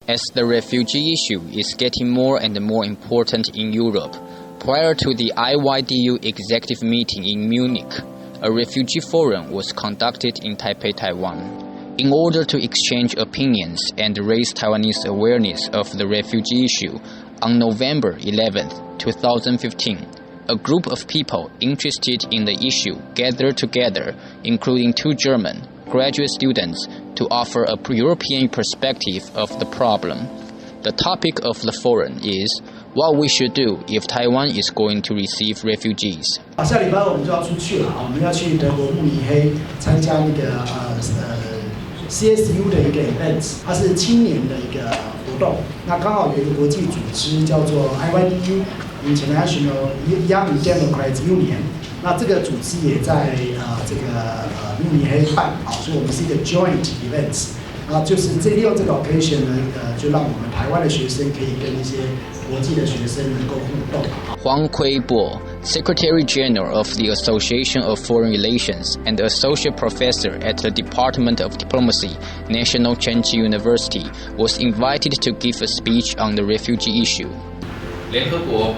As the refugee issue is getting more and more important in Europe, prior to the IYDU executive meeting in Munich, a refugee forum was conducted in Taipei, Taiwan. In order to exchange opinions and raise Taiwanese awareness of the refugee issue, on November 11, 2015, a group of people interested in the issue gathered together, including 2 German graduate students, to offer a European perspective of the problem. The topic of the forum is what we should do if Taiwan is going to receive refugees. 下礼拜我们就要出去了，我们要去德国慕尼黑参加那个CSU 的一个 event， 它是青年的一个活动。那刚好有一个国际组织叫做 IYDU International Young Democrats Union， 那这个组织也在这个慕尼黑办，所以我们是一个 joint event。那就是利用这个 occasion 呢，就让我们台湾的学生可以跟一些国际的学生能够互动。Huang Kuibo, Secretary General of the Association of Foreign Relations and Associate Professor at the Department of Diplomacy, National Chengchi University, was invited to give a speech on the refugee issue. 联合国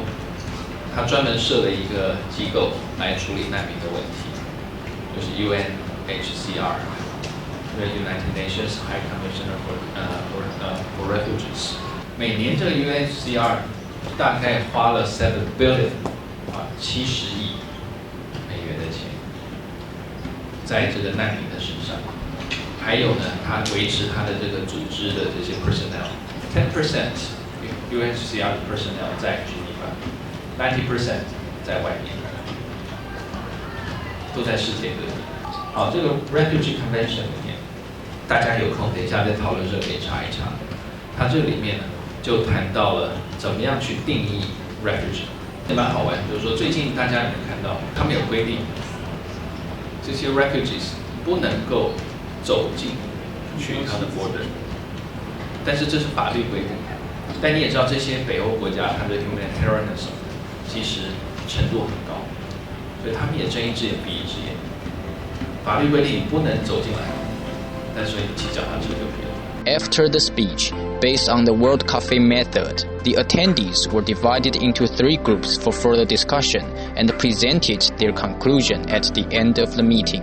它专门设了一个机构来处理难民的问题，就是 UNHCR。The United Nations High Commissioner for Refugees， 每年这个 UNHCR 大概花了7 billion 70亿美元的钱，在这个难民的身上。还有呢，它维持它的这个组织的这些 personnel，10% UNHCR 的 personnel 在Geneva，90% 在外面，都在世界各地。好，这个 Refugee Convention 里面。大家有空等一下在讨论的时候可以查一查，它这里面呢就谈到了怎么样去定义 refugee， 也蛮好玩。就是说最近大家有没有看到，他们有规定，这些 refugees 不能够走进去他的 border， 但是这是法律规定。但你也知道，这些北欧国家它的 humanitarianism 其实程度很高，所以他们也睁一只眼闭一只眼。法律规定你不能走进来。After the speech, based on the World Cafe method, the attendees were divided into 3 groups for further discussion and presented their conclusion at the end of the meeting.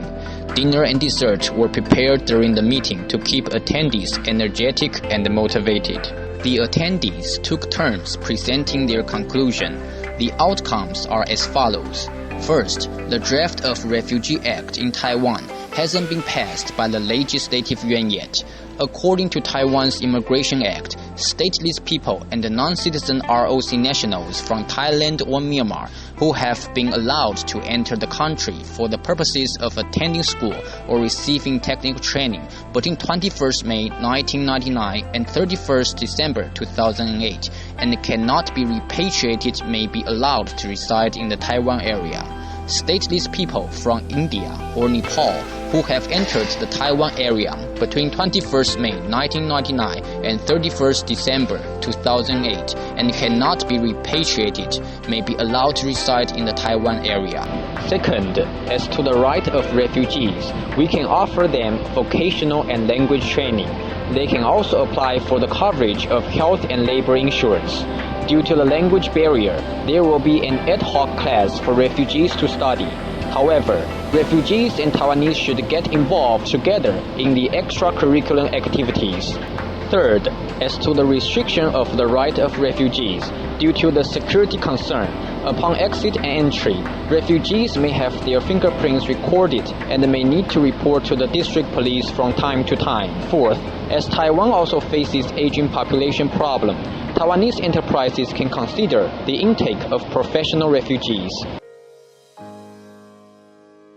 Dinner and dessert were prepared during the meeting to keep attendees energetic and motivated. The attendees took turns presenting their conclusion. The outcomes are as follows. First, the draft of Refugee Act in Taiwan hasn't been passed by the Legislative Yuan yet. According to Taiwan's Immigration Act, stateless people and non-citizen ROC nationals from Thailand or Myanmar who have been allowed to enter the country for the purposes of attending school or receiving technical training between 21st May 1999 and 31st December 2008 and cannot be repatriated may be allowed to reside in the Taiwan area. Stateless people from India or Nepal who have entered the Taiwan area between 21st May 1999 and 31st December 2008 and cannot be repatriated may be allowed to reside in the Taiwan area. Second, as to the right of refugees, we can offer them vocational and language training. They can also apply for the coverage of health and labor insurance. Due to the language barrier, there will be an ad hoc class for refugees to study. However, refugees and Taiwanese should get involved together in the extracurricular activities. Third, as to the restriction of the right of refugees, due to the security concern, upon exit and entry, refugees may have their fingerprints recorded and may need to report to the district police from time to time. Fourth, as Taiwan also faces aging population problem, Taiwanese enterprises can consider the intake of professional refugees.